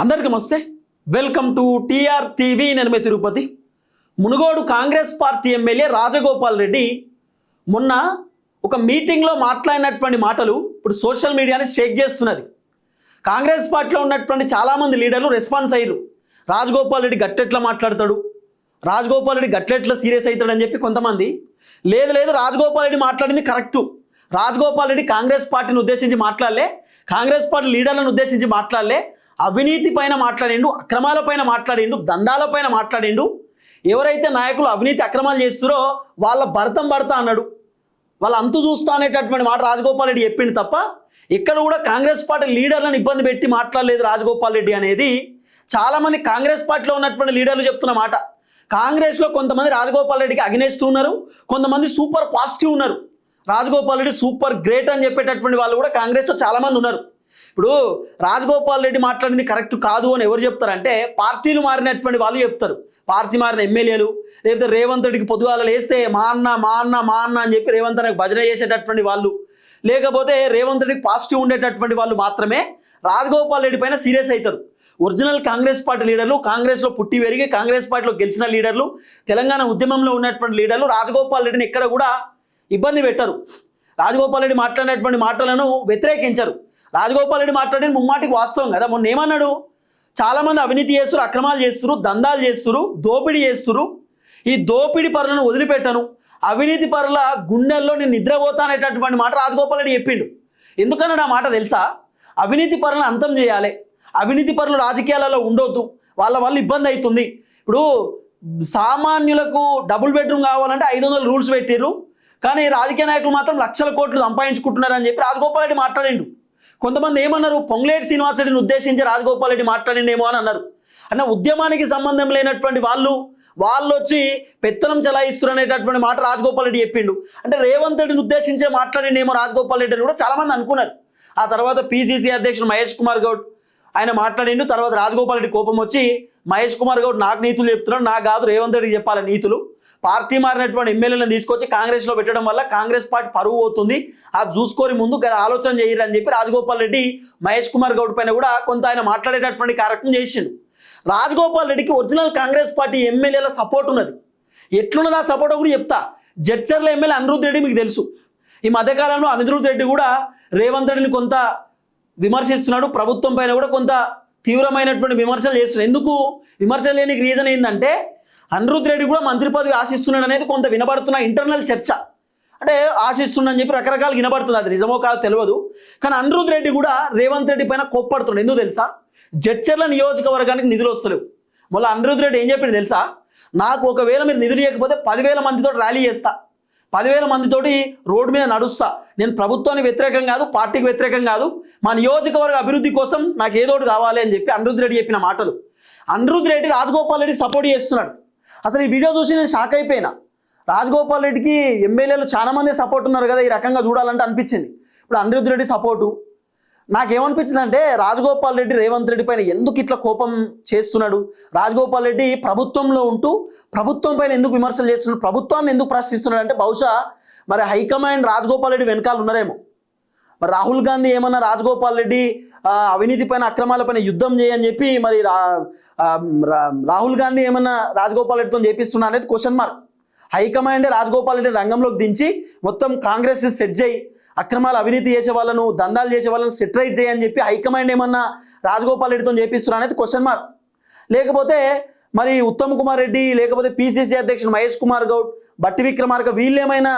అందరికీ నమస్తే. Welcome to TR TV. నేను మీ తిరుపతి. మునుగోడు కాంగ్రెస్ పార్టీ ఎమ్మెల్యే రాజగోపాల్ రెడ్డి మొన్న ఒక మీటింగ్లో మాట్లాడినటువంటి మాటలు ఇప్పుడు సోషల్ మీడియాని షేక్ చేస్తున్నది. కాంగ్రెస్ పార్టీలో ఉన్నటువంటి చాలామంది లీడర్లు రెస్పాన్స్ అయ్యారు. రాజగోపాల్ రెడ్డి గట్టెట్లా మాట్లాడతాడు, రాజగోపాల్ రెడ్డి గట్టెట్లా సీరియస్ అవుతాడని చెప్పి కొంతమంది, లేదు రాజగోపాల్ రెడ్డి మాట్లాడింది కరెక్టు, రాజగోపాల్ రెడ్డి కాంగ్రెస్ పార్టీని ఉద్దేశించి మాట్లాడలే, కాంగ్రెస్ పార్టీ లీడర్లను ఉద్దేశించి మాట్లాడలే, అవినీతి పైన మాట్లాడిండు, అక్రమాల పైన మాట్లాడిండు, దందాల పైన మాట్లాడిండు. ఎవరైతే నాయకులు అవినీతి అక్రమాలు చేస్తారో వాళ్ళ భర్తం పడతా అన్నాడు, వాళ్ళ అంతు చూస్తా అనేటటువంటి మాట రాజగోపాల్ రెడ్డి చెప్పిండు తప్ప ఇక్కడ కూడా కాంగ్రెస్ పార్టీ లీడర్లను ఇబ్బంది పెట్టి మాట్లాడలేదు రాజగోపాల్ రెడ్డి అనేది చాలామంది కాంగ్రెస్ పార్టీలో ఉన్నటువంటి లీడర్లు చెప్తున్న మాట. కాంగ్రెస్లో కొంతమంది రాజగోపాల్ రెడ్డికి అగెనెస్ట్ ఉన్నారు, కొంతమంది సూపర్ పాజిటివ్ ఉన్నారు. రాజగోపాల్ రెడ్డి సూపర్ గ్రేట్ అని చెప్పేటటువంటి వాళ్ళు కూడా కాంగ్రెస్లో చాలామంది ఉన్నారు. ఇప్పుడు రాజగోపాల్ రెడ్డి మాట్లాడింది కరెక్ట్ కాదు అని ఎవరు చెప్తారంటే పార్టీలు మారినటువంటి వాళ్ళు చెప్తారు. పార్టీ మారిన ఎమ్మెల్యేలు, లేకపోతే రేవంత్ రెడ్డికి పొద్దుగాల లేస్తే మా అన్న అని చెప్పి రేవంత్ రెడ్డికి భజన చేసేటటువంటి వాళ్ళు, లేకపోతే రేవంత్ రెడ్డికి పాజిటివ్ ఉండేటటువంటి వాళ్ళు మాత్రమే రాజగోపాల్ రెడ్డి పైన సీరియస్ అవుతారు. ఒరిజినల్ కాంగ్రెస్ పార్టీ లీడర్లు, కాంగ్రెస్లో పుట్టి పెరిగి కాంగ్రెస్ పార్టీలో గెలిచిన లీడర్లు, తెలంగాణ ఉద్యమంలో ఉన్నటువంటి లీడర్లు రాజగోపాల్ రెడ్డిని ఎక్కడ కూడా ఇబ్బంది పెట్టరు. రాజగోపాల్ రెడ్డి మాట్లాడినటువంటి మాటలను వ్యతిరేకించరు. రాజగోపాల్ రెడ్డి మాట్లాడేది ముమ్మాటికి వాస్తవం కదా. మొన్న ఏమన్నాడు, చాలామంది అవినీతి చేస్తురు, అక్రమాలు చేస్తురు, దందాలు చేస్తురు, దోపిడీ చేస్తురు, ఈ దోపిడీ పరులను వదిలిపెట్టను, అవినీతి పరుల గుండెల్లో నేను నిద్రపోతానేటటువంటి మాట రాజగోపాల్ రెడ్డి చెప్పిండు. ఎందుకన్నాడు ఆ మాట తెలుసా? అవినీతి పరులను అంతం చేయాలి, అవినీతి పరులు రాజకీయాలలో ఉండొద్దు, వాళ్ళ వల్ల ఇబ్బంది అవుతుంది. ఇప్పుడు సామాన్యులకు డబుల్ బెడ్రూమ్ కావాలంటే 500 రూల్స్ పెట్టిర్రు, కానీ రాజకీయ నాయకులు మాత్రం లక్షల కోట్లు సంపాదించుకుంటున్నారు అని చెప్పి రాజగోపాల్ రెడ్డి మాట్లాడిండు. కొంతమంది ఏమన్నారు, పొంగులేటి శ్రీనివాస్ రెడ్డిని ఉద్దేశించి రాజగోపాల్ రెడ్డి మాట్లాడిండేమో అని అన్నారు. అన్న ఉద్యమానికి సంబంధం లేనటువంటి వాళ్ళు వచ్చి పెత్తనం చెలాయిస్తున్నారు అనేటటువంటి మాట రాజగోపాల్ రెడ్డి చెప్పిండు. అంటే రేవంత్ రెడ్డిని ఉద్దేశించే మాట్లాడిండేమో రాజగోపాల్ రెడ్డి అని కూడా చాలామంది అనుకున్నారు. ఆ తర్వాత పిసిసి అధ్యక్షుడు మహేష్ కుమార్ గౌడ్ ఆయన మాట్లాడిండు. తర్వాత రాజగోపాల్ రెడ్డి కోపం వచ్చి మహేష్ కుమార్ గౌడ్ నాకు నీతులు చెప్తున్నాడు, నాకు కాదు రేవంత్ రెడ్డికి చెప్పాలి నీతులు, పార్టీ మారినటువంటి ఎమ్మెల్యేలను తీసుకొచ్చి కాంగ్రెస్లో పెట్టడం వల్ల కాంగ్రెస్ పార్టీ పరువు అవుతుంది, అది చూసుకొని ముందు ఆలోచన చేయరు అని చెప్పి రాజగోపాల్ రెడ్డి మహేష్ కుమార్ గౌడ్ పైన కూడా కొంత ఆయన మాట్లాడేటటువంటి కార్యక్రమం చేసిండు. రాజగోపాల్ రెడ్డికి ఒరిజినల్ కాంగ్రెస్ పార్టీ ఎమ్మెల్యేల సపోర్ట్ ఉన్నది. ఎట్లున్నది ఆ సపోర్ట్ కూడా చెప్తా. జడ్చర్ల ఎమ్మెల్యే అనిరుద్ రెడ్డి మీకు తెలుసు. ఈ మధ్యకాలంలో అనిరుద్ రెడ్డి కూడా రేవంత్ రెడ్డిని కొంత విమర్శిస్తున్నాడు, ప్రభుత్వం పైన కూడా కొంత తీవ్రమైనటువంటి విమర్శలు చేస్తున్నాడు. ఎందుకు విమర్శలు లేనికి రీజన్ ఏంటంటే అనిరుద్ రెడ్డి కూడా మంత్రి పదవి ఆశిస్తున్నాడు అనేది కొంత వినబడుతున్న ఇంటర్నల్ చర్చ. అంటే ఆశిస్తున్నాడని చెప్పి రకరకాలు వినబడుతుంది, అది నిజమో కాదో తెలియదు. కానీ అనిరుద్ రెడ్డి కూడా రేవంత్ రెడ్డి పైన కోప్పడుతున్నాడు. ఎందుకు తెలుసా? జడ్చర్ల నియోజకవర్గానికి నిధులు వస్తలేవు. మళ్ళీ అనిరుద్ రెడ్డి ఏం చెప్పిండు తెలుసా? నాకు ఒకవేళ మీరు నిధులు ఇవ్వకపోతే 10,000 మందితో ర్యాలీ చేస్తా, 10,000 మందితోటి రోడ్డు మీద నడుస్తా, నేను ప్రభుత్వానికి వ్యతిరేకం కాదు, పార్టీకి వ్యతిరేకం కాదు, మా నియోజకవర్గ అభివృద్ధి కోసం నాకు ఏదోటి కావాలి అని చెప్పి అనిరుద్ రెడ్డి చెప్పిన మాటలు. అనిరుద్ రెడ్డి రాజగోపాల్ రెడ్డి సపోర్ట్ చేస్తున్నాడు. అసలు ఈ వీడియో చూసి నేను షాక్ అయిపోయినా. రాజగోపాల్ రెడ్డికి ఎమ్మెల్యేలు చాలా మంది సపోర్ట్ ఉన్నారు కదా, ఈ రకంగా చూడాలంటే అనిపించింది. ఇప్పుడు అనిరుద్ రెడ్డి సపోర్టు నాకేమనిపించింది అంటే రాజగోపాల్ రెడ్డి రేవంత్ రెడ్డి పైన ఎందుకు ఇట్లా కోపం చేస్తున్నాడు, రాజగోపాల్ రెడ్డి ప్రభుత్వంలో ఉంటూ ప్రభుత్వం పైన ఎందుకు విమర్శలు చేస్తున్నాడు, ప్రభుత్వాన్ని ఎందుకు ప్రశ్నిస్తున్నాడు అంటే బహుశా మరి హైకమాండ్ రాజగోపాల్ రెడ్డి వెనకాల ఉన్నారేమో. మరి రాహుల్ గాంధీ ఏమన్నా రాజగోపాల్ రెడ్డి అవినీతి పైన అక్రమాల పైన యుద్ధం చేయని చెప్పి మరి రాహుల్ గాంధీ ఏమన్నా రాజగోపాల్ రెడ్డితో చేపిస్తున్నా అనేది క్వశ్చన్ మార్క్. హైకమాండే రాజగోపాల్ రెడ్డి రంగంలోకి దించి మొత్తం కాంగ్రెస్ సెట్ చేయి, అక్రమాలు అవినీతి చేసే వాళ్ళను దందాలు చేసే వాళ్ళను సెటరైట్ చేయని చెప్పి హైకమాండ్ ఏమన్నా రాజగోపాల్ రెడ్డితో చేపిస్తున్నా అనేది క్వశ్చన్ మార్క్. లేకపోతే మరి ఉత్తమ్ కుమార్ రెడ్డి, లేకపోతే పిసిసి అధ్యక్షుడు మహేష్ కుమార్ గౌడ్, బట్టి విక్రమార్క వీళ్ళేమైనా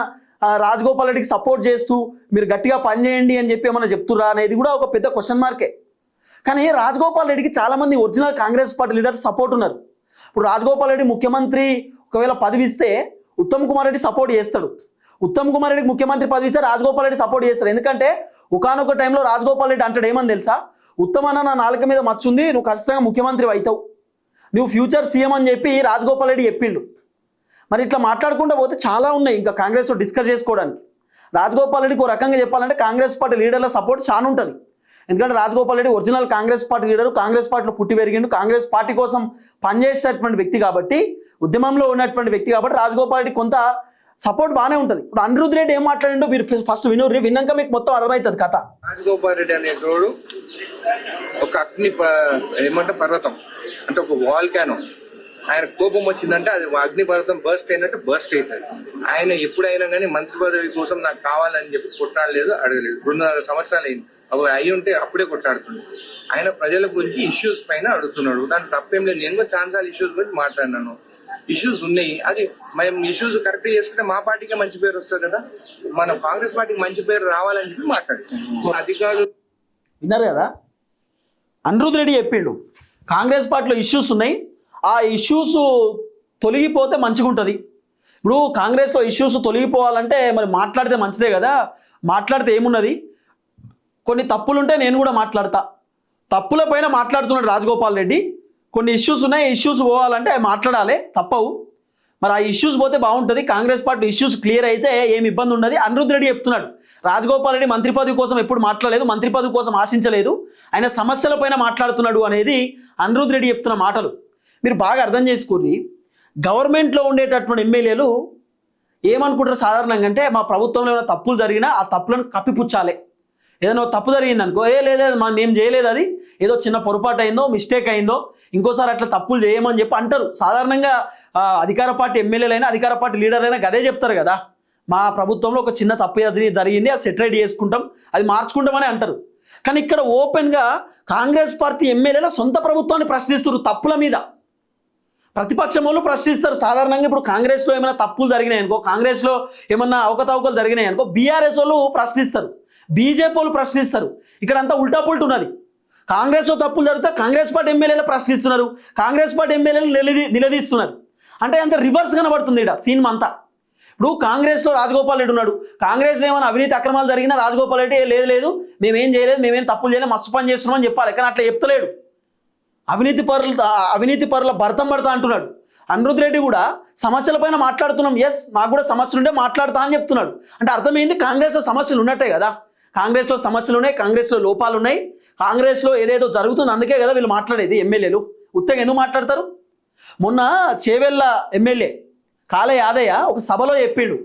రాజగోపాల్ రెడ్డికి సపోర్ట్ చేస్తూ మీరు గట్టిగా పనిచేయండి అని చెప్పి ఏమైనా చెప్తుర్రా అనేది కూడా ఒక పెద్ద క్వశ్చన్ మార్కే. కానీ రాజగోపాల్ రెడ్డికి చాలామంది original Congress party leaders support ఉన్నారు. ఇప్పుడు రాజగోపాల్ రెడ్డి ముఖ్యమంత్రి ఒకవేళ పదవి ఇస్తే ఉత్తమ్ కుమార్ రెడ్డి సపోర్ట్ చేస్తాడు, ఉత్తమ్ కుమార్ రెడ్డికి ముఖ్యమంత్రి పదవి ఇస్తే రాజగోపాల్ రెడ్డి సపోర్ట్ చేస్తాడు. ఎందుకంటే ఒకానొక టైంలో రాజగోపాల్ రెడ్డి అంటాడు ఏమని తెలుసా, ఉత్తమ్ అన్న నా నాలుక మీద మచ్చుంది, నువ్వు ఖచ్చితంగా ముఖ్యమంత్రి అవుతావు, నువ్వు ఫ్యూచర్ సీఎం అని చెప్పి రాజగోపాల్ రెడ్డి చెప్పిండు. మరి ఇట్లా మాట్లాడుకుంటూ పోతే చాలా ఉన్నాయి ఇంకా కాంగ్రెస్లో డిస్కస్ చేసుకోవడానికి. రాజగోపాల్ రెడ్డికి ఒక రకంగా చెప్పాలంటే కాంగ్రెస్ పార్టీ లీడర్ల సపోర్ట్ చాలా ఉంటుంది. ఎందుకంటే Rajagopal Reddy original Congress party leader, Congress పార్టీలో పుట్టి పెరిగిండు, కాంగ్రెస్ పార్టీ కోసం పనిచేసేటటువంటి వ్యక్తి కాబట్టి, ఉద్యమంలో ఉన్నటువంటి వ్యక్తి కాబట్టి రాజగోపాల్ రెడ్డి కొంత సపోర్ట్ బాగానే ఉంటుంది. ఇప్పుడు అనిరుద్ రెడ్డి ఏం మాట్లాడిండో మీరు ఫస్ట్ వినుర్రి, విన్నాక మీకు మొత్తం అర్థమవుతుంది కథ. రాజగోపాల్ రెడ్డి అనేటోడు ఒక ఏమంటే పర్వతం అంటే ఒక వాల్కానో. ఆయన కోపం వచ్చిందంటే అది అగ్ని పర్వతం బర్స్ట్ అయినట్టు బర్స్ట్ అవుతుంది. ఆయన ఎప్పుడైనా కానీ మంత్రి పదవి కోసం నాకు కావాలని చెప్పి కొట్లాడలేదు, అడగలేదు. 2.5 సంవత్సరాలు అయింది. అవి అయి ఉంటే అప్పుడే కొట్లాడుతుంది. ఆయన ప్రజల గురించి ఇష్యూస్ పైన అడుగుతున్నాడు. దాని తప్పేం లేదు. నేను కూడా ఛాన్సాల ఇష్యూస్ గురించి మాట్లాడినాను. ఇష్యూస్ ఉన్నాయి, అది మేము ఇష్యూస్ కరెక్ట్ చేసుకుంటే మా పార్టీకే మంచి పేరు వస్తుంది కదా. మన కాంగ్రెస్ పార్టీకి మంచి పేరు రావాలని చెప్పి మాట్లాడుతున్నాం. అధికారులు విన్నారు కదా, అనిరుద్ రెడ్డి చెప్పిండు కాంగ్రెస్ పార్టీలో ఇష్యూస్ ఉన్నాయి, ఆ ఇష్యూస్ తొలగిపోతే మంచిగా ఉంటుంది. ఇప్పుడు కాంగ్రెస్లో ఇష్యూస్ తొలగిపోవాలంటే మరి మాట్లాడితే మంచిదే కదా. మాట్లాడితే ఏమున్నది, కొన్ని తప్పులుంటే నేను కూడా మాట్లాడతా. తప్పుల పైన మాట్లాడుతున్నాడు రాజగోపాల్ రెడ్డి. కొన్ని ఇష్యూస్ ఉన్నాయి, ఇష్యూస్ పోవాలంటే మాట్లాడాలి, తప్పవు. మరి ఆ ఇష్యూస్ పోతే బాగుంటుంది. కాంగ్రెస్ పార్టీ ఇష్యూస్ క్లియర్ అయితే ఏమి ఇబ్బంది ఉండదు. అనిరుద్ రెడ్డి చెప్తున్నాడు రాజగోపాల్ రెడ్డి మంత్రి పదవి కోసం ఎప్పుడు మాట్లాడలేదు, మంత్రి పదవి కోసం ఆశించలేదు, ఆయన సమస్యల పైన మాట్లాడుతున్నాడు అనేది అనిరుద్ రెడ్డి చెప్తున్న మాటలు. మీరు బాగా అర్థం చేసుకోండి. గవర్నమెంట్లో ఉండేటటువంటి ఎమ్మెల్యేలు ఏమనుకుంటారు సాధారణంగా అంటే, మా ప్రభుత్వంలో ఏమైనా తప్పులు జరిగినా ఆ తప్పులను కప్పిపుచ్చాలి. ఏదైనా తప్పు జరిగింది అనుకో, లేదు మేము చేయలేదు, అది ఏదో చిన్న పొరపాటు అయిందో, మిస్టేక్ అయిందో, ఇంకోసారి అట్లా తప్పులు చేయమని చెప్పి అంటారు. సాధారణంగా అధికార పార్టీ ఎమ్మెల్యేలైనా అధికార పార్టీ లీడర్లైనా గదే చెప్తారు కదా, మా ప్రభుత్వంలో ఒక చిన్న తప్పు జరిగింది, అది సెటిల్ చేసుకుంటాం, అది మార్చుకుంటామని అంటారు. కానీ ఇక్కడ ఓపెన్గా కాంగ్రెస్ పార్టీ ఎమ్మెల్యేల సొంత ప్రభుత్వాన్ని ప్రశ్నిస్తారు. తప్పుల మీద ప్రతిపక్షం వాళ్ళు ప్రశ్నిస్తారు. సాధారణంగా ఇప్పుడు కాంగ్రెస్లో ఏమైనా తప్పులు జరిగినాయి అనుకో, కాంగ్రెస్లో ఏమన్నా అవకతవకలు జరిగినాయి అనుకో, బీఆర్ఎస్ వాళ్ళు ప్రశ్నిస్తారు, బీజేపీ వాళ్ళు ప్రశ్నిస్తారు. ఇక్కడ అంతా ఉల్టా పుల్టు ఉన్నది. కాంగ్రెస్లో తప్పులు జరిగితే కాంగ్రెస్ పార్టీ ఎమ్మెల్యేలు ప్రశ్నిస్తున్నారు, కాంగ్రెస్ పార్టీ ఎమ్మెల్యేలు నిలదీస్తున్నారు. అంటే అంత రివర్స్ కనబడుతుంది ఇక్కడ సినిమా అంతా. ఇప్పుడు కాంగ్రెస్లో రాజగోపాల్ రెడ్డి ఉన్నాడు, కాంగ్రెస్లో ఏమైనా అవినీతి అక్రమాలు జరిగినా రాజగోపాల్ రెడ్డి లేదు మేమేం చేయలేదు, మేమేం తప్పులు చేయలేదు, మస్తు పని చేస్తున్నామని చెప్పాలి. కానీ అట్లా చెప్తలేడు. అవినీతి పరుల భర్తం పడతా అంటున్నాడు. అనిరుద్ రెడ్డి కూడా సమస్యల పైన మాట్లాడుతున్నాం, ఎస్ మాకు కూడా సమస్యలు ఉంటే మాట్లాడతా అని చెప్తున్నాడు. అంటే అర్థమైంది కాంగ్రెస్లో సమస్యలు ఉన్నట్టే కదా. కాంగ్రెస్లో సమస్యలు ఉన్నాయి, కాంగ్రెస్లో లోపాలు ఉన్నాయి, కాంగ్రెస్లో ఏదేదో జరుగుతుంది. అందుకే కదా వీళ్ళు మాట్లాడేది. ఎమ్మెల్యేలు ఉత్తగా ఎందుకు మాట్లాడతారు? మొన్న చేవెళ్ళ ఎమ్మెల్యే కాళ యాదయ్య ఒక సభలో చెప్పిండు,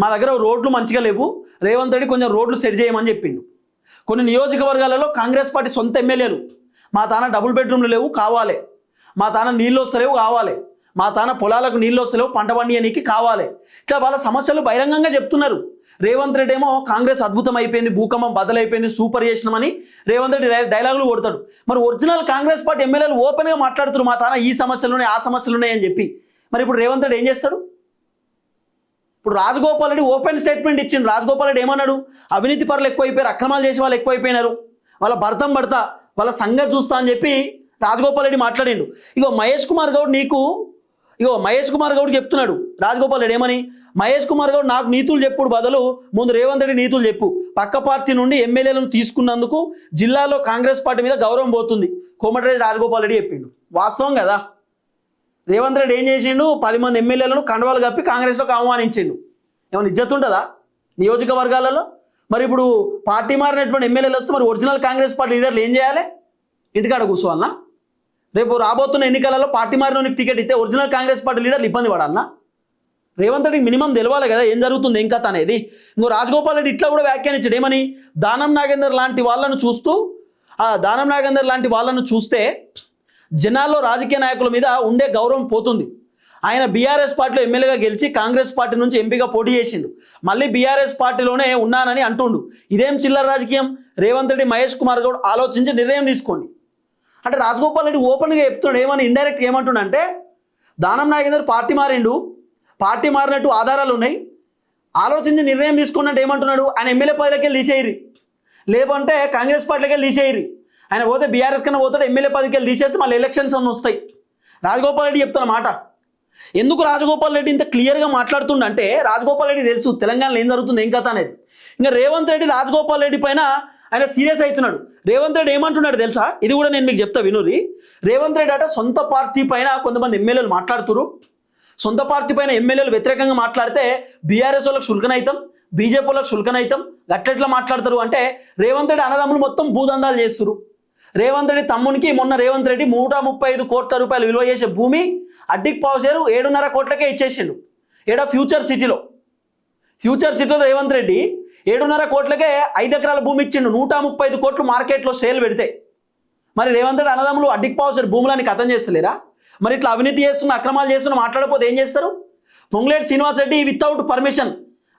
మా దగ్గర రోడ్లు మంచిగా లేవు, రేవంత్ రెడ్డి కొంచెం రోడ్లు సెట్ చేయమని చెప్పిండు. కొన్ని నియోజకవర్గాలలో కాంగ్రెస్ పార్టీ సొంత ఎమ్మెల్యేలు మా తాన డబుల్ బెడ్రూమ్లు లేవు కావాలి, మా తాన నీళ్ళు వస్తలేవు కావాలి, మా తాన పొలాలకు నీళ్ళు వస్తలేవు పంట పండియనికి కావాలి, ఇట్లా వాళ్ళ సమస్యలు బహిరంగంగా చెప్తున్నారు. రేవంత్ రెడ్డి ఏమో కాంగ్రెస్ అద్భుతం అయిపోయింది, భూకంపం బదలైపోయింది, సూపర్ చేసినామని రేవంత్ రెడ్డి డైలాగులు కొడతాడు. మరి ఒరిజినల్ కాంగ్రెస్ పార్టీ ఎమ్మెల్యేలు ఓపెన్గా మాట్లాడుతున్నారు, మా తాన ఈ సమస్యలు ఉన్నాయి, ఆ సమస్యలు ఉన్నాయి అని చెప్పి. మరి ఇప్పుడు రేవంత్ రెడ్డి ఏం చేస్తాడు? ఇప్పుడు రాజగోపాల్ రెడ్డి ఓపెన్ స్టేట్మెంట్ ఇచ్చిండు. రాజగోపాల్ రెడ్డి ఏమన్నాడు? అవినీతి పరులు ఎక్కువైపోయారు, అక్రమాలు చేసే వాళ్ళు ఎక్కువైపోయినారు, వాళ్ళ భర్తం పడతా, వాళ్ళ సంగతి చూస్తా అని చెప్పి రాజగోపాల్ రెడ్డి మాట్లాడిండు. మహేష్ కుమార్ గౌడ్ చెప్తున్నాడు రాజగోపాల్ రెడ్డి ఏమని, మహేష్ కుమార్ గౌడ్ నాకు నీతులు చెప్పుడు బదులు ముందు రేవంత్ రెడ్డి నీతులు చెప్పు, పక్క పార్టీ నుండి ఎమ్మెల్యేలను తీసుకున్నందుకు జిల్లాలో కాంగ్రెస్ పార్టీ మీద గౌరవం పోతుంది, కోమటిరెడ్డి రాజగోపాల్ రెడ్డి చెప్పిండు. వాస్తవం కదా. రేవంత్ రెడ్డి ఏం చేసిండు? 10 మంది ఎమ్మెల్యేలను కండవాలు కప్పి కాంగ్రెస్లోకి ఆహ్వానించిండు. ఏమైనా ఇజ్జత్ ఉంటుందా నియోజకవర్గాలలో? మరి ఇప్పుడు పార్టీ మారినటువంటి ఎమ్మెల్యేలు వస్తే మరి ఒరిజినల్ కాంగ్రెస్ పార్టీ లీడర్లు ఏం చేయాలి? ఇంటికాడ కూర్చోవాలన్నా? రేపు రాబోతున్న ఎన్నికలలో పార్టీ మారిన టికెట్ ఇస్తే ఒరిజినల్ కాంగ్రెస్ పార్టీ లీడర్లు ఇబ్బంది పడాలన్నా? రేవంత్ రెడ్డికి మినిమం తెలవాలి కదా ఏం జరుగుతుంది, ఏం కథ అనేది. రాజగోపాల్ రెడ్డి ఇట్లా కూడా వ్యాఖ్యానించాడు. ఏమని? దానం నాగేందర్ లాంటి వాళ్ళను చూస్తే జనాల్లో రాజకీయ నాయకుల మీద ఉండే గౌరవం పోతుంది. ఆయన బీఆర్ఎస్ పార్టీలో ఎమ్మెల్యేగా గెలిచి కాంగ్రెస్ పార్టీ నుంచి ఎంపీగా పోటీ చేసిండు, మళ్ళీ బీఆర్ఎస్ పార్టీలోనే ఉన్నానని అంటుండు. ఇదేం చిల్లర రాజకీయం? రేవంత్ రెడ్డి, మహేష్ కుమార్ గౌడ్ ఆలోచించి నిర్ణయం తీసుకోండి అంటే రాజగోపాల్ రెడ్డి ఓపెన్గా చెప్తున్నాడు. ఏమని? Indirect ఏమంటుండంటే, Danam Nagender party మారిండు, party మారినట్టు ఆధారాలు ఉన్నాయి, ఆలోచించి నిర్ణయం తీసుకోండి అంటే ఏమంటున్నాడు? ఆయన ఎమ్మెల్యే పదవికి వెళ్ళి తీసేయరి, లేదంటే కాంగ్రెస్ పార్టీకి వెళ్ళి తీసేయరి, ఆయన పోతే బీఆర్ఎస్ కన్నా పోతాడు, ఎమ్మెల్యే పదవికి వెళ్ళి తీసేస్తే మళ్ళీ ఎలక్షన్స్ అన్నీ వస్తాయి. రాజగోపాల్ రెడ్డి చెప్తున్న మాట. ఎందుకు రాజగోపాల్ రెడ్డి ఇంత క్లియర్గా మాట్లాడుతుండంటే రాజగోపాల్ రెడ్డి తెలుసు తెలంగాణలో ఏం జరుగుతుంది, ఏం కథ అనేది. ఇంకా రేవంత్ రెడ్డి రాజగోపాల్ రెడ్డి పైన ఆయన సీరియస్ అవుతున్నాడు. రేవంత్ రెడ్డి ఏమంటున్నాడు తెలుసా? ఇది కూడా నేను మీకు చెప్తా వినురి. రేవంత్ రెడ్డి అట సొంత పార్టీ పైన కొంతమంది ఎమ్మెల్యేలు మాట్లాడుతున్నారు, సొంత పార్టీ పైన ఎమ్మెల్యేలు వ్యతిరేకంగా మాట్లాడితే బీఆర్ఎస్ వాళ్ళకి శుల్కనైతాం, బీజేపీ వాళ్ళకి శుల్కనైతాం, గట్లెట్లా మాట్లాడతారు అంటే రేవంత్ రెడ్డి అన్నదమ్ములు మొత్తం భూదందాలు చేస్తున్నారు. రేవంత్ రెడ్డి తమ్మునికి మొన్న రేవంత్ రెడ్డి 135 కోట్ల రూపాయలు విలువ చేసే భూమి అడ్డికి పావుసేరు 7.5 కోట్లకే ఇచ్చేసిండు. ఏడా ఫ్యూచర్ సిటీలో ఫ్యూచర్ సిటీలో రేవంత్ రెడ్డి 7.5 కోట్లకే 5 ఎకరాల భూమి ఇచ్చిండు. 135 కోట్లు మార్కెట్లో సేల్ పెడితే మరి రేవంత్ రెడ్డి అన్నదమ్ములు అడ్డికి పావుసారి భూములని కథం చేస్తలేరా? మరి ఇట్లా అవినీతి చేస్తున్న అక్రమాలు చేస్తున్న మాట్లాడకపోతే ఏం చేస్తారు? పొంగులేటి శ్రీనివాస్ రెడ్డి వితౌట్ పర్మిషన్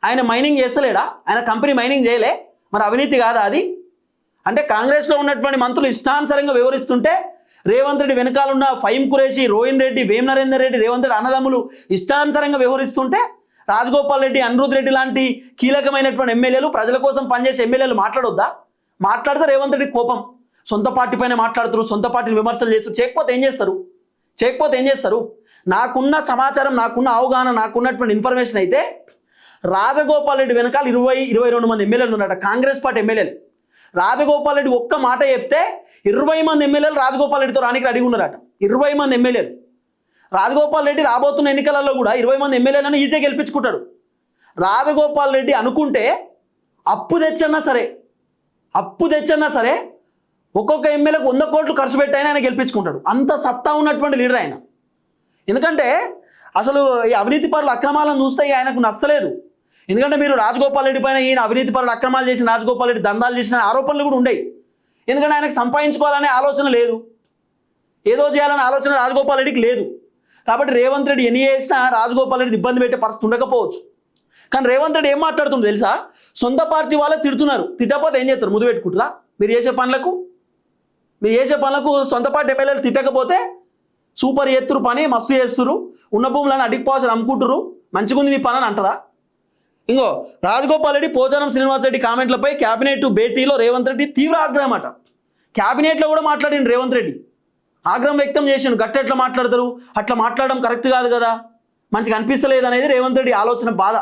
ఆయన మైనింగ్ చేస్తలేడా? ఆయన కంపెనీ మైనింగ్ చేయలే, మరి అవినీతి కాదా అది? అంటే కాంగ్రెస్లో ఉన్నటువంటి మంత్రులు ఇష్టానుసారంగా వివరిస్తుంటే రేవంత్ రెడ్డి వెనకాలన్న ఫహీం ఖురేషి, రోహిన్ రెడ్డి, వేం నరేందర్ రెడ్డి, రేవంత్ రెడ్డి అన్నదమ్ములు ఇష్టానుసారంగా వ్యవహరిస్తుంటే రాజగోపాల్ రెడ్డి, అనిరుద్ రెడ్డి లాంటి కీలకమైనటువంటి ఎమ్మెల్యేలు, ప్రజల కోసం పనిచేసే ఎమ్మెల్యేలు మాట్లాడొద్దా? మాట్లాడితే రేవంత్ రెడ్డి కోపం. సొంత పార్టీ పైన మాట్లాడుతారు, సొంత పార్టీని విమర్శలు చేస్తారు. చేయకపోతే ఏం చేస్తారు? నాకున్న సమాచారం, నాకున్న అవగాహన, నాకున్నటువంటి ఇన్ఫర్మేషన్ అయితే రాజగోపాల్ రెడ్డి వెనకాల 22 మంది ఎమ్మెల్యేలు ఉన్నారట, కాంగ్రెస్ పార్టీ ఎమ్మెల్యేలు. రాజగోపాల్ రెడ్డి ఒక్క మాట చెప్తే 20 మంది ఎమ్మెల్యేలు రాజగోపాల్ రెడ్డితో రానికి రెడీ ఉన్నారట. 20 మంది ఎమ్మెల్యేలు. రాజగోపాల్ రెడ్డి రాబోతున్న ఎన్నికలలో కూడా 20 మంది ఎమ్మెల్యేలను ఈజీగా గెలిపించుకుంటాడు. రాజగోపాల్ రెడ్డి అనుకుంటే అప్పు తెచ్చన్నా సరే ఒక్కొక్క ఎమ్మెల్యేకు 100 కోట్లు ఖర్చు పెట్టి ఆయన గెలిపించుకుంటాడు. అంత సత్తా ఉన్నటువంటి లీడర్ ఆయన. ఎందుకంటే అసలు ఈ అవినీతి పరుల అక్రమాలను చూస్తే ఆయనకు నచ్చలేదు. ఎందుకంటే మీరు రాజగోపాల్ రెడ్డి పైన ఈయన అవినీతి పరులు అక్రమాలు చేసిన, రాజగోపాల్ రెడ్డి దందాలు చేసిన ఆరోపణలు కూడా ఉండేవి. ఎందుకంటే ఆయనకు సంపాదించుకోవాలనే ఆలోచన లేదు, ఏదో చేయాలనే ఆలోచన రాజగోపాల్ రెడ్డికి లేదు. కాబట్టి రేవంత్ రెడ్డి ఎన్ని చేసినా రాజగోపాల్ రెడ్డిని ఇబ్బంది పెట్టే పరిస్థితి ఉండకపోవచ్చు. కానీ రేవంత్ రెడ్డి ఏం మాట్లాడుతుందో తెలుసా? సొంత పార్టీ వాళ్ళే తిడుతున్నారు, తిట్టకపోతే ఏం చేస్తారు? ముద్దు పెట్టుకుంటారా? మీరు చేసే పనులకు సొంత పార్టీ ఎమ్మెల్యేలు తిట్టకపోతే సూపర్ చేస్తురు, పని మస్తు చేస్తురు, ఉన్న భూములను అడిగి పోసారు, అమ్ముకుంటురు, మంచిగుంది మీ పని అని అంటారా? ఇంకో రాజగోపాల్ రెడ్డి, పోచారం శ్రీనివాస్ రెడ్డి కామెంట్లపై క్యాబినెట్ భేటీలో రేవంత్ రెడ్డి తీవ్ర ఆగ్రహం అట. క్యాబినెట్లో కూడా మాట్లాడిండు రేవంత్ రెడ్డి, ఆగ్రహం వ్యక్తం చేసిండు. గట్టెట్లా మాట్లాడతారు, అట్లా మాట్లాడడం కరెక్ట్ కాదు కదా, మంచిగా అనిపిస్తలేదు అనేది రేవంత్ రెడ్డి ఆలోచన, బాధ.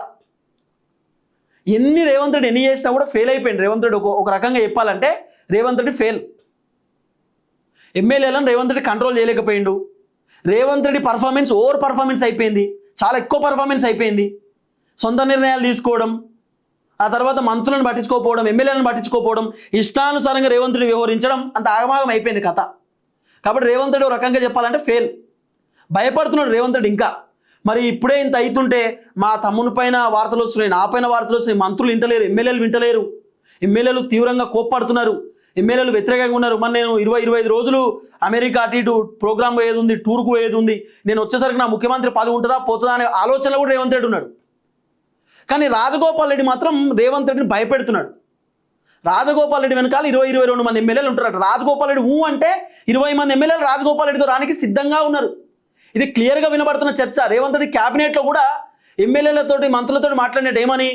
రేవంత్ రెడ్డి ఎన్ని చేసినా కూడా ఫెయిల్ అయిపోయింది రేవంత్ రెడ్డి. ఒక రకంగా చెప్పాలంటే రేవంత్ రెడ్డి ఫెయిల్. ఎమ్మెల్యేలను రేవంత్ రెడ్డి కంట్రోల్ చేయలేకపోయిండు. Revanth Reddy performance over performance అయిపోయింది, చాలా ఎక్కువ పర్ఫార్మెన్స్ అయిపోయింది. సొంత నిర్ణయాలు తీసుకోవడం, ఆ తర్వాత మంత్రులను పట్టించుకోకపోవడం, ఎమ్మెల్యేలను పట్టించుకోకపోవడం, ఇష్టానుసారంగా రేవంత్ రెడ్డి వ్యవహరించడం, అంత ఆగమాగం అయిపోయింది కథ. కాబట్టి రేవంత్ రెడ్డి ఒక రకంగా చెప్పాలంటే ఫెయిల్. భయపడుతున్నాడు రేవంత్ రెడ్డి ఇంకా. మరి ఇప్పుడే ఇంత అవుతుంటే మా తమ్ముని పైన వార్తలు వస్తున్నాయి, నా పైన వార్తలు వస్తున్నాయి, మంత్రులు వింటలేరు, ఎమ్మెల్యేలు వింటలేరు, ఎమ్మెల్యేలు తీవ్రంగా కోప్పడుతున్నారు, ఎమ్మెల్యేలు వ్యతిరేకంగా ఉన్నారు. మరి నేను 20-25 రోజులు అమెరికా అటు ఇటు ప్రోగ్రామ్ పోయేది ఉంది, టూర్కు పోయేది ఉంది, నేను వచ్చేసరికి నా ముఖ్యమంత్రి పదవి ఉంటుందా పోతుందా అనే ఆలోచనలో కూడా రేవంత్ రెడ్డి ఉన్నాడు. కానీ రాజగోపాల్ రెడ్డి మాత్రం రేవంత్ రెడ్డిని భయపెడుతున్నాడు. రాజగోపాల్ రెడ్డి వెనకాల 20-22 మంది ఎమ్మెల్యేలు ఉంటారట. రాజగోపాల్ రెడ్డి అంటే 20 మంది ఎమ్మెల్యేలు రాజగోపాల్ రెడ్డితో రానికి సిద్ధంగా ఉన్నారు. ఇది క్లియర్గా వినబడుతున్న చర్చ. రేవంత్ రెడ్డి క్యాబినెట్లో కూడా ఎమ్మెల్యేలతోటి, మంత్రులతో మాట్లాడినట్టు ఏమని,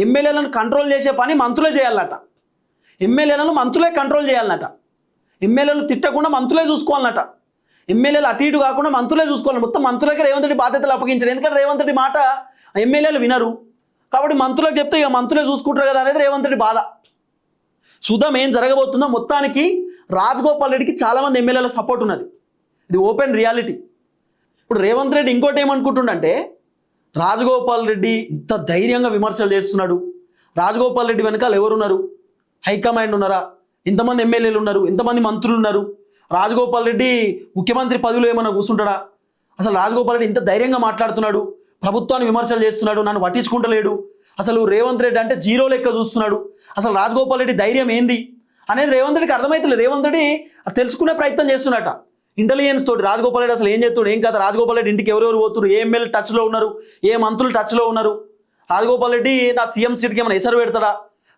ఎమ్మెల్యేలను కంట్రోల్ చేసే పని మంత్రులే చేయాలన్నట, ఎమ్మెల్యేలను మంత్రులే కంట్రోల్ చేయాలన్నట, ఎమ్మెల్యేలు తిట్టకుండా మంత్రులే చూసుకోవాలన్నట, ఎమ్మెల్యేలు అటు ఇటు కాకుండా మంత్రులే చూసుకోవాలి. మొత్తం మంత్రులకే రేవంత్ రెడ్డి బాధ్యతలు అప్పగించారు. ఎందుకంటే రేవంత్ రెడ్డి మాట ఎమ్మెల్యేలు వినరు కాబట్టి మంత్రులకు చెప్తే ఇక మంత్రులే చూసుకుంటారు కదా అనేది రేవంత్ రెడ్డి బాధ. చూద్దాం ఏం జరగబోతుందో. మొత్తానికి రాజగోపాల్ రెడ్డికి చాలామంది ఎమ్మెల్యేల సపోర్ట్ ఉన్నది, ఇది ఓపెన్ రియాలిటీ. ఇప్పుడు రేవంత్ రెడ్డి ఇంకోటి ఏమనుకుంటుండంటే, రాజగోపాల్ రెడ్డి ఇంత ధైర్యంగా విమర్శలు చేస్తున్నాడు, రాజగోపాల్ రెడ్డి వెనకాల ఎవరున్నారు, హైకమాండ్ ఉన్నారా, ఇంతమంది ఎమ్మెల్యేలు ఉన్నారు, ఇంతమంది మంత్రులు ఉన్నారు, రాజగోపాల్ రెడ్డి ముఖ్యమంత్రి పదవిలో ఏమన్నా కూర్చుంటాడా, అసలు రాజగోపాల్ రెడ్డి ఇంత ధైర్యంగా మాట్లాడుతున్నాడు, ప్రభుత్వాన్ని విమర్శలు చేస్తున్నాడు, నన్ను పట్టించుకుంటలేడు, అసలు రేవంత్ రెడ్డి అంటే జీరో లెక్క చూస్తున్నాడు, అసలు రాజగోపాల్ రెడ్డి ధైర్యం ఏంది అనేది రేవంత్ రెడ్డికి అర్థమవుతలేదు. రేవంత్ రెడ్డి తెలుసుకునే ప్రయత్నం చేస్తున్నట ఇంటెలిజెన్స్ తోటి. రాజగోపాల్ రెడ్డి అసలు ఏం చేస్తాడు, ఏం కదా, రాజగోపాల్ రెడ్డి ఇంటికి ఎవరెవరు పోతున్నారు, ఏ ఎమ్మెల్యే టచ్లో ఉన్నారు, ఏ మంత్రులు టచ్లో ఉన్నారు, రాజగోపాల్ రెడ్డి నా సీఎం సీట్కి ఏమైనా ఎసరు పెడతాడా,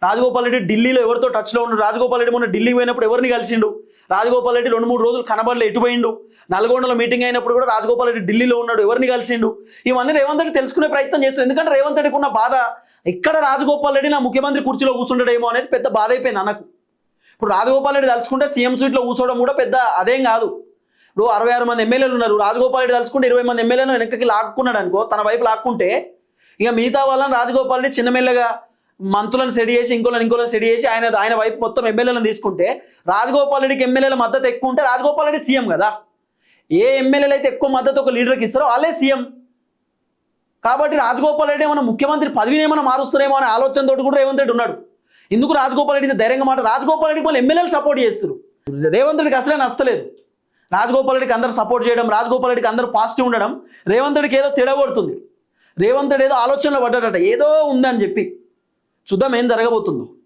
రాజగోపాల్ రెడ్డి ఢిల్లీలో ఎవరితో టచ్లో ఉన్నాడు, రాజగోపాల్ రెడ్డి మొన్న ఢిల్లీకి పోయినప్పుడు ఎవరిని కలిసిండు, రాజగోపాల్ రెడ్డి 2-3 రోజులు కనబడలే ఎటు పోయిండు, నల్గొండలో మీటింగ్ అయినప్పుడు కూడా రాజగోపాల్ రెడ్డి ఢిల్లీలో ఉన్నాడు, ఎవరిని కలిసిండు, ఇవన్నీ రేవంత్ రెడ్డి తెలుసుకునే ప్రయత్నం చేస్తాడు. ఎందుకంటే రేవంత్ రెడ్డికి ఉన్న బాధ, ఇక్కడ రాజగోపాల్ రెడ్డి నా ముఖ్యమంత్రి కుర్చీలో కూర్చుంటాడేమో అనేది పెద్ద బాధ అయిపోయింది అన్నకు. ఇప్పుడు రాజగోపాల్ రెడ్డి తలుచుకుంటే సీఎం సీట్లో కూర్చోవడం కూడా పెద్ద అదేం కాదు. ఇప్పుడు 66 మంది ఎమ్మెల్యేలు ఉన్నారు, రాజగోపాల్ రెడ్డి తలుచుకుంటే 20 మంది ఎమ్మెల్యేలను వెనక్కి లాక్కున్నాడు అనుకో, తన వైపు లాక్కుంటే ఇక మిగతా వాళ్ళని రాజగోపాల్ రెడ్డి చిన్నమెల్లగా మంత్రులను సెడి చేసి ఇంకోళ్ళని సెడి చేసి ఆయన వైపు మొత్తం ఎమ్మెల్యేలను తీసుకుంటే, రాజగోపాల్ రెడ్డికి ఎమ్మెల్యేల మద్దతు ఎక్కువ ఉంటే రాజగోపాల్ రెడ్డి సీఎం కదా. ఏ ఎమ్మెల్యేలు అయితే ఎక్కువ మద్దతు ఒక లీడర్కి ఇస్తారో వాళ్ళే సీఎం. కాబట్టి రాజగోపాల్ రెడ్డి ఏమైనా ముఖ్యమంత్రి పదవిని ఏమైనా మారుస్తారేమో అనే ఆలోచనతో కూడా రేవంత్ రెడ్డి ఉన్నాడు. ఎందుకు రాజగోపాల్ రెడ్డి ధైర్యంగా మాట, రాజగోపాల్ రెడ్డికి వాళ్ళు ఎమ్మెల్యేలు సపోర్ట్ చేస్తారు. రేవంత్ రెడ్డికి అసలే నచ్చలేదు. రాజగోపాల్ రెడ్డికి అందరూ సపోర్ట్ చేయడం, రాజగోపాల్ రెడ్డికి అందరూ పాజిటివ్ ఉండడం రేవంత్ రెడ్డికి ఏదో తేడా కొడుతుంది. రేవంత్ రెడ్డి ఏదో ఆలోచనలో పడ్డాడట, ఏదో ఉందని చెప్పి. చూద్దాం ఏం జరగబోతుందో.